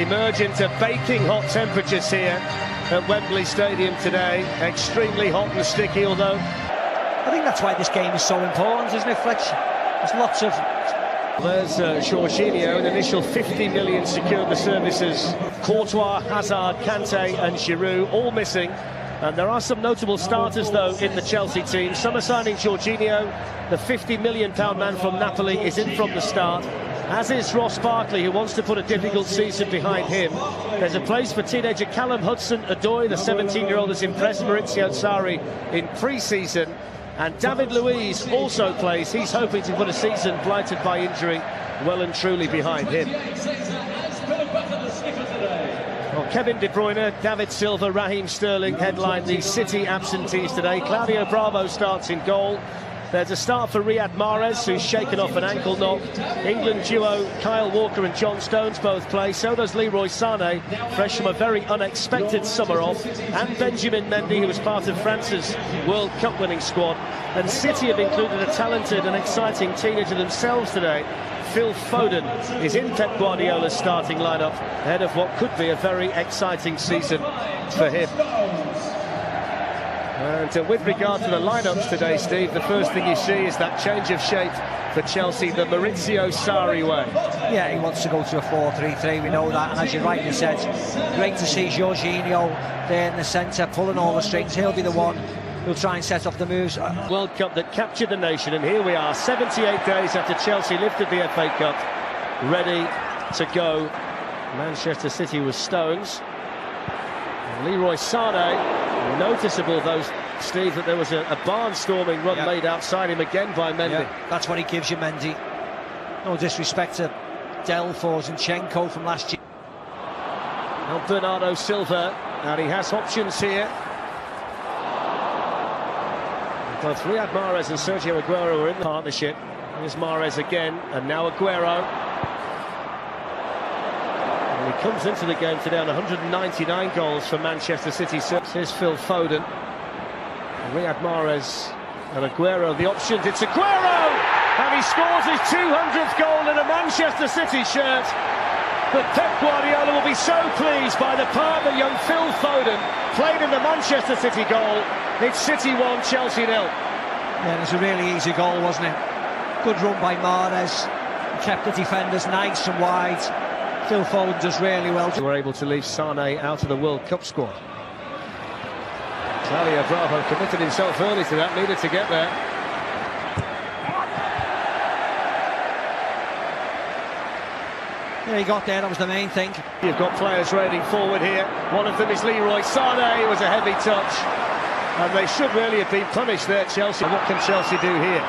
emerge into baking hot temperatures here at Wembley Stadium today. Extremely hot and sticky, although I think that's why this game is so important, isn't it, Fletch? There's lots of... There's Jorginho, an initial 50 million secured the services. Courtois, Hazard, Kante and Giroud all missing. And there are some notable starters, though, in the Chelsea team. Some are signing Jorginho. The £50 million man from Napoli is in from the start, as is Ross Barkley, who wants to put a difficult season behind him. There's a place for teenager Callum Hudson-Odoi. The 17-year-old has impressed Maurizio Sarri in pre-season. And David Luiz also plays. He's hoping to put a season blighted by injury well and truly behind him. Well, Kevin De Bruyne, David Silva, Raheem Sterling headline the City absentees today. Claudio Bravo starts in goal. There's a start for Riyad Mahrez, who's shaken off an ankle knock. England duo Kyle Walker and John Stones both play. So does Leroy Sané, fresh from a very unexpected summer off. And Benjamin Mendy, who was part of France's World Cup winning squad. And City have included a talented and exciting teenager themselves today. Phil Foden is in Pep Guardiola's starting lineup ahead of what could be a very exciting season for him. And with regard to the lineups today, Steve, the first thing you see is that change of shape for Chelsea, the Maurizio Sarri way. Yeah, he wants to go to a 4-3-3, we know that, and as you rightly said, great to see Jorginho there in the centre, pulling all the strings. He'll be the one who'll try and set up the moves. World Cup that captured the nation, and here we are, 78 days after Chelsea lifted the FA Cup, ready to go. Manchester City with Stones. And Leroy Sané. Noticeable, though, Steve, that there was a barnstorming run made outside him again by Mendy. Yeah, that's what he gives you, Mendy. No disrespect to Delph or Zinchenko from last year. Now Bernardo Silva, and he has options here. Both Riyad Mahrez and Sergio Aguero are in the partnership. Here's Mahrez again, and now Aguero. And he comes into the game today on 199 goals for Manchester City. Here's Phil Foden. And Riyad Mahrez and Aguero, the options. It's Aguero! And he scores his 200th goal in a Manchester City shirt. But Pep Guardiola will be so pleased by the part that young Phil Foden played in the Manchester City goal. It's City 1, Chelsea 0. Yeah, it was a really easy goal, wasn't it? Good run by Mahrez. He kept the defenders nice and wide. Phil Foden does really well. They were able to leave Sané out of the World Cup squad. Claudio Bravo committed himself early to that, needed to get there. Yeah, he got there, that was the main thing. You've got players raining forward here. One of them is Leroy Sané. It was a heavy touch. And they should really have been punished there, Chelsea. What can Chelsea do here?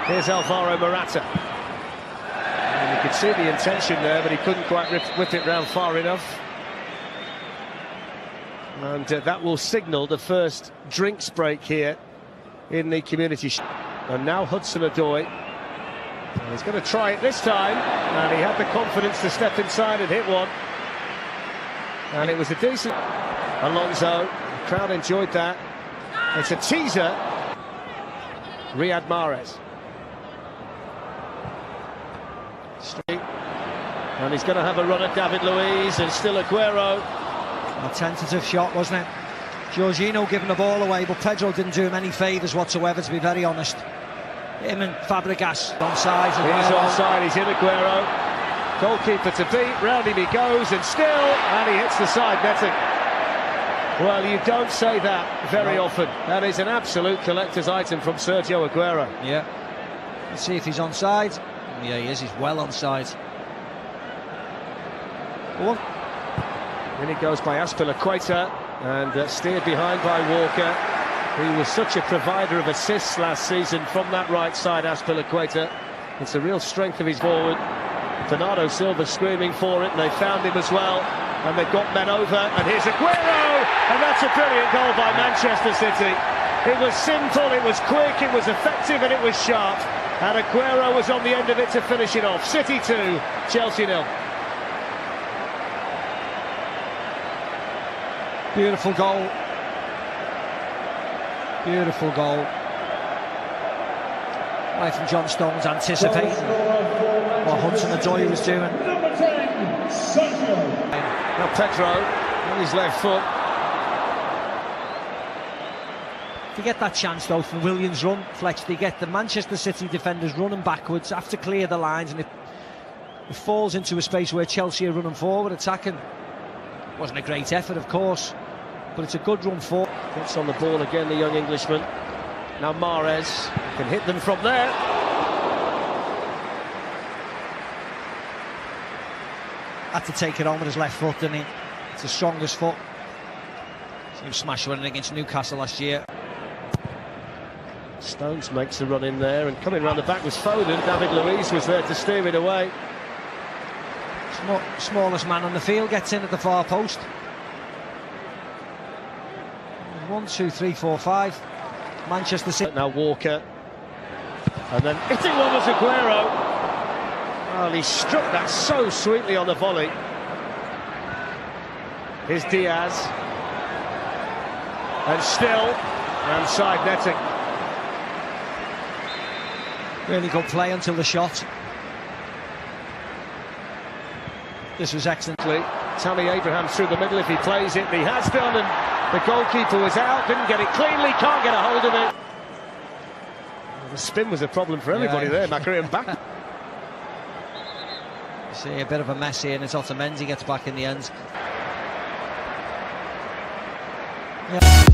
Here's Alvaro Morata. And you could see the intention there, but he couldn't quite whip it round far enough. And that will signal the first drinks break here in the community. And now Hudson-Odoi. He's going to try it this time, and he had the confidence to step inside and hit one. And it was a decent... Alonso, the crowd enjoyed that. It's a teaser. Riyad Mahrez. And he's going to have a run at David Luiz, and still Aguero. A tentative shot, wasn't it? Jorginho giving the ball away, but Pedro didn't do him any favours whatsoever, to be very honest. Him and Fabregas onside. He's onside, he's in Aguero. Goalkeeper to beat, round him he goes, and he hits the side netting. Well, you don't say that very often. That is an absolute collector's item from Sergio Aguero. Yeah. Let's see if he's onside. Yeah, he is, he's well onside. Then he goes by Azpilicueta, and steered behind by Walker, who was such a provider of assists last season from that right side, Azpilicueta. It's a real strength of his forward. Bernardo Silva screaming for it, and they found him as well, and they've got men over, and here's Aguero, and that's a brilliant goal by Manchester City. It was simple, it was quick, it was effective, and it was sharp, and Aguero was on the end of it to finish it off. City 2, Chelsea 0. Beautiful goal. Beautiful goal. Right from John Stones, anticipating what Hudson-Odoi was doing. Now Pedro on his left foot. If you get that chance though from Williams' run, Fletch, they get the Manchester City defenders running backwards, have to clear the lines, and it falls into a space where Chelsea are running forward, attacking. Wasn't a great effort, of course, but it's a good run forward. Gets on the ball again, the young Englishman. Now Mahrez can hit them from there. Had to take it on with his left foot, didn't he? It's the strongest foot. He smashed one against Newcastle last year. Stones makes a run in there, and coming round the back was Foden. David Luiz was there to steer it away. Smallest man on the field gets in at the far post. 1, 2, 3, 4, 5. Manchester City. Now Walker, and then hitting one was Aguero. Well, he struck that so sweetly on the volley. Here's Diaz, and still outside netting. Really good play until the shot. This was excellently. Tammy Abraham through the middle if he plays it, and he has done, and the goalkeeper was out, didn't get it cleanly, can't get a hold of it. The spin was a problem for everybody there, Macri and back. You see a bit of a mess here, and it's Otamendi gets back in the end. Yeah.